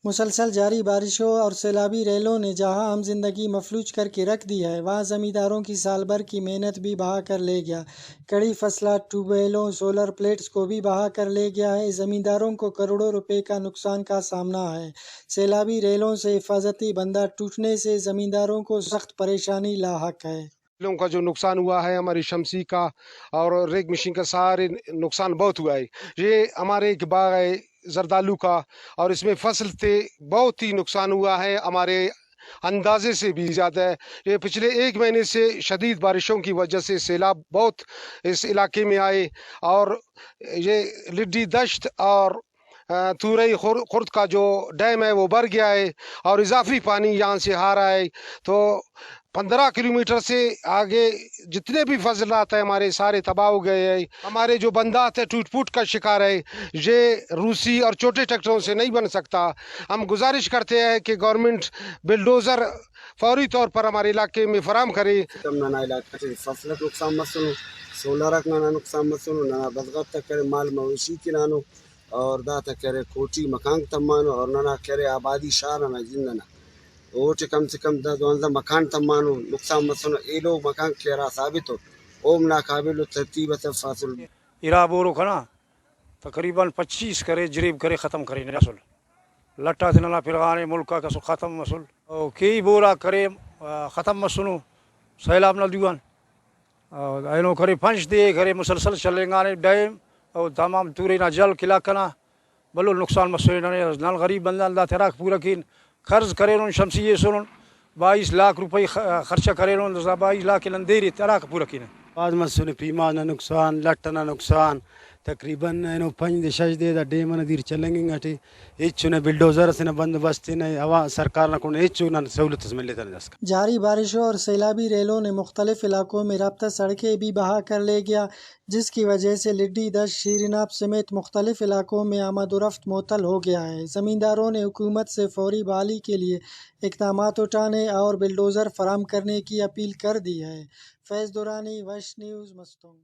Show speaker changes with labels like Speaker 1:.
Speaker 1: مسلسل جاری بارشوں اور سیلابی ریلوں نے جہاں عام زندگی مفلوج کر کے رکھ دی ہے، وہاں زمینداروں کی سال بھر کی محنت بھی بہا کر لے گیا۔ کڑی فصلات، ٹیوب ویلوں، سولر پلیٹس کو بھی بہا کر لے گیا ہے۔ زمینداروں کو کروڑوں روپے کا نقصان کا سامنا ہے۔ سیلابی ریلوں سے حفاظتی بندہ ٹوٹنے سے زمینداروں کو سخت پریشانی لاحق ہے۔
Speaker 2: لوگوں کا جو نقصان ہوا ہے، ہماری شمسی کا اور ریگ مشین کا سارے نقصان بہت ہوا ہے۔ یہ ہمارے ایک باغ ہے زردالو کا، اور اس میں فصل تھے، بہت ہی نقصان ہوا ہے، ہمارے اندازے سے بھی زیادہ ہے۔ یہ پچھلے ایک مہینے سے شدید بارشوں کی وجہ سے سیلاب بہت اس علاقے میں آئے، اور یہ لڈی دشت اور تورئی خرد کا جو ڈیم ہے وہ بھر گیا ہے، اور اضافی پانی یہاں سے آ رہا ہے۔ تو 15 کلومیٹر سے آگے جتنے بھی فصلات ہیں ہمارے سارے تباہ ہو گئے ہیں۔ ہمارے جو بندات ہیں ٹوٹ پوٹ کا شکار ہے، یہ روسی اور چھوٹے ٹریکٹروں سے نہیں بن سکتا۔ ہم گزارش کرتے ہیں کہ گورنمنٹ بلڈوزر فوری طور پر ہمارے علاقے میں فراہم کرے۔
Speaker 3: کم نہ علاقے سے فصلت نقصان مسلو سولرک نہ نقصان مسلو نہ بدغت تک کرے مال مویشی کی نانو اور دا تک کرے کوٹی مکان تمانو اور نہ کرے آبادی شہر نہ زندنا اوٹ کم سے کم 12 مکان تمانو نقصان مسلو اے لوگ مکان کیرا ثابت ہو اوم ناقابل ترتیب فاصل
Speaker 4: ایرا بورو کنا تقریباً 25 کرے جریب کرے ختم کرے نسل لٹا دنلا پھرغانے ملکا کا ختم مسل او کئی بورا کرے ختم مسنو سیلاب نہ دیوان اینو کرے پنچ دے کرے مسلسل چلیں گانے ڈیم اور تمام تورے نہ جل کلا کنا بلو نقصان مسوے نال غریب بندہ اللہ تراک پورا کین قرض کرے انہوں شمسی سنن 22 لاکھ روپے خرچہ کرے انہوں 22 لاکھ لندیری تراک پورا کین
Speaker 5: بعد مسئلے پیما نہ نقصان لٹ نہ نقصان تقریباً اینو 5 دے دا ڈیم نہ دیر چلیں گے گٹی ایچ نہ بلڈوزر سے نہ بندوبست نہ ہوا سرکار نہ کون ایچ نہ سہولت ملے تن دس
Speaker 1: جاری بارشوں اور سیلابی ریلوں نے مختلف علاقوں میں رابطہ سڑکیں بھی بہا کر لے گیا، جس کی وجہ سے لڈی دشت، شیریناب سمیت مختلف علاقوں میں آمد و رفت معطل ہو گیا ہے۔ زمینداروں نے حکومت سے فوری بحالی کے لیے اقدامات اٹھانے اور بلڈوزر فراہم کرنے کی اپیل کر دی ہے۔ فیض دورانی، وش نیوز، مستونگ۔